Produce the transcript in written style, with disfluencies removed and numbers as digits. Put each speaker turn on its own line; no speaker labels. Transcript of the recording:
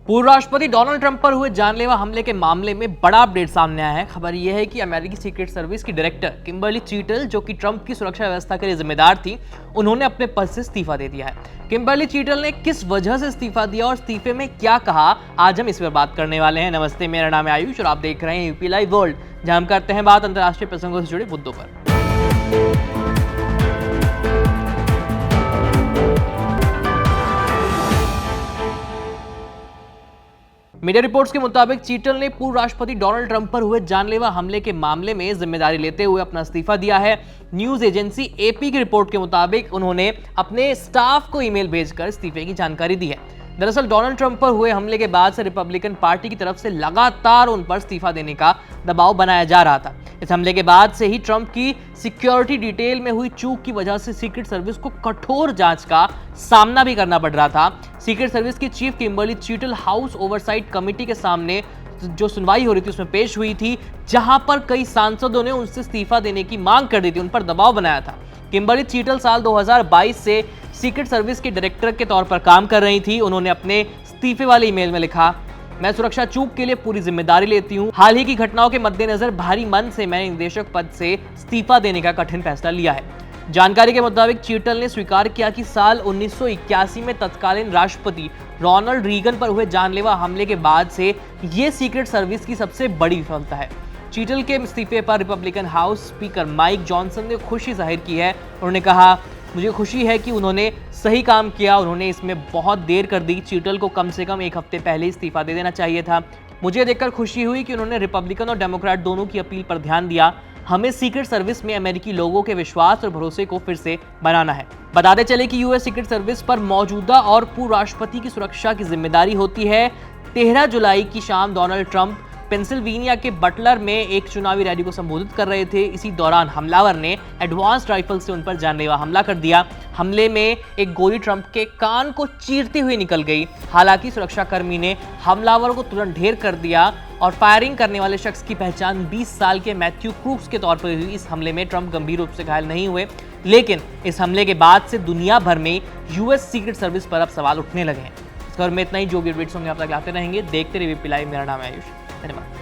पूर्व राष्ट्रपति Donald Trump पर हुए जानलेवा हमले के मामले में बड़ा अपडेट सामने आया है। खबर यह है कि अमेरिकी सीक्रेट सर्विस की डायरेक्टर किम्बर्ली चीटल, जो कि ट्रंप की सुरक्षा व्यवस्था के लिए जिम्मेदार थी, उन्होंने अपने पद से इस्तीफा दे दिया है। किम्बर्ली चीटल ने किस वजह से इस्तीफा दिया और इस्तीफे में क्या कहा, आज हम इस पर बात करने वाले हैं। नमस्ते, मेरा नाम है आयुष और आप देख रहे हैं यूपी लाइव वर्ल्ड, जहां हम करते हैं बात अंतर्राष्ट्रीय प्रसंगों से जुड़े मुद्दों पर। मीडिया रिपोर्ट्स के मुताबिक चीटल ने पूर्व राष्ट्रपति डोनाल्ड ट्रंप पर हुए जानलेवा हमले के मामले में जिम्मेदारी लेते हुए अपना इस्तीफा दिया है। न्यूज एजेंसी एपी की रिपोर्ट के मुताबिक उन्होंने अपने स्टाफ को ईमेल भेजकर इस्तीफे की जानकारी दी है। दरअसल डोनाल्ड ट्रंप पर हुए हमले के बाद से रिपब्लिकन पार्टी की तरफ से लगातार उन पर इस्तीफा देने का दबाव बनाया जा रहा था। इस हमले के बाद से ही ट्रंप की सिक्योरिटी डिटेल में हुई चूक की वजह से सीक्रेट सर्विस को कठोर जांच का सामना भी करना पड़ रहा था। सीक्रेट सर्विस की chief Kimberly चीटल house oversight committee के सामने जो सुनवाई हो रही थी उसमें पेश हुई थी, जहां पर कई सांसदों ने उनसे इस्तीफा देने की मांग कर दी थी, उन पर दबाव बनाया था। किम्बर्ली चीटल साल 2022 से सीक्रेट सर्विस के डायरेक्टर के तौर पर काम कर रही थी। उन्होंने अपने इस्तीफे वाले ईमेल में लिखा, मैं सुरक्षा चूक के लिए पूरी जिम्मेदारी लेती हूं। हाल ही की घटनाओं के मद्देनजर भारी मन से मैंने निदेशक पद से इस्तीफा देने का कठिन फैसला लिया है। जानकारी के मुताबिक चीटल ने स्वीकार किया कि साल 1981 में तत्कालीन राष्ट्रपति रोनाल्ड रीगन पर हुए जानलेवा हमले के बाद से ये सीक्रेट सर्विस की सबसे बड़ी विफलता है। चीटल के इस्तीफे पर Republican house speaker Mike Johnson ने खुशी जाहिर की है। उन्होंने कहा, मुझे खुशी है कि उन्होंने सही काम किया, उन्होंने इसमें बहुत देर कर दी। चीटल को कम से कम एक हफ्ते पहले इस्तीफा दे देना चाहिए था। मुझे देखकर खुशी हुई कि उन्होंने रिपब्लिकन और डेमोक्रेट दोनों की अपील पर ध्यान दिया। हमें सीक्रेट सर्विस में अमेरिकी लोगों के विश्वास और भरोसे को फिर से बनाना है। बताते चले कि यूएस सीक्रेट सर्विस पर मौजूदा और पूर्व राष्ट्रपति की सुरक्षा की जिम्मेदारी होती है। 13 जुलाई की शाम डोनाल्ड ट्रंप पेंसिल्वेनिया के बटलर में एक चुनावी रैली को संबोधित कर रहे थे। इसी दौरान हमलावर ने एडवांस्ड राइफल से उन पर जानलेवा हमला कर दिया। हमले में एक गोली ट्रंप के कान को चीरती हुई निकल गई। हालांकि सुरक्षाकर्मी ने हमलावर को तुरंत ढेर कर दिया और फायरिंग करने वाले शख्स की पहचान 20 साल के मैथ्यू क्रूक्स के तौर पर हुई। इस हमले में ट्रंप गंभीर रूप से घायल नहीं हुए, लेकिन इस हमले के बाद से दुनिया भर में यूएस सीक्रेट सर्विस पर अब सवाल उठने लगे हैं। इस खबर में इतना ही। जो भी अपडेट्स होंगे आप तक लाते रहेंगे। देखते रहिए यूपी लाइव। मेरा नाम है आयुष। धन्यवाद।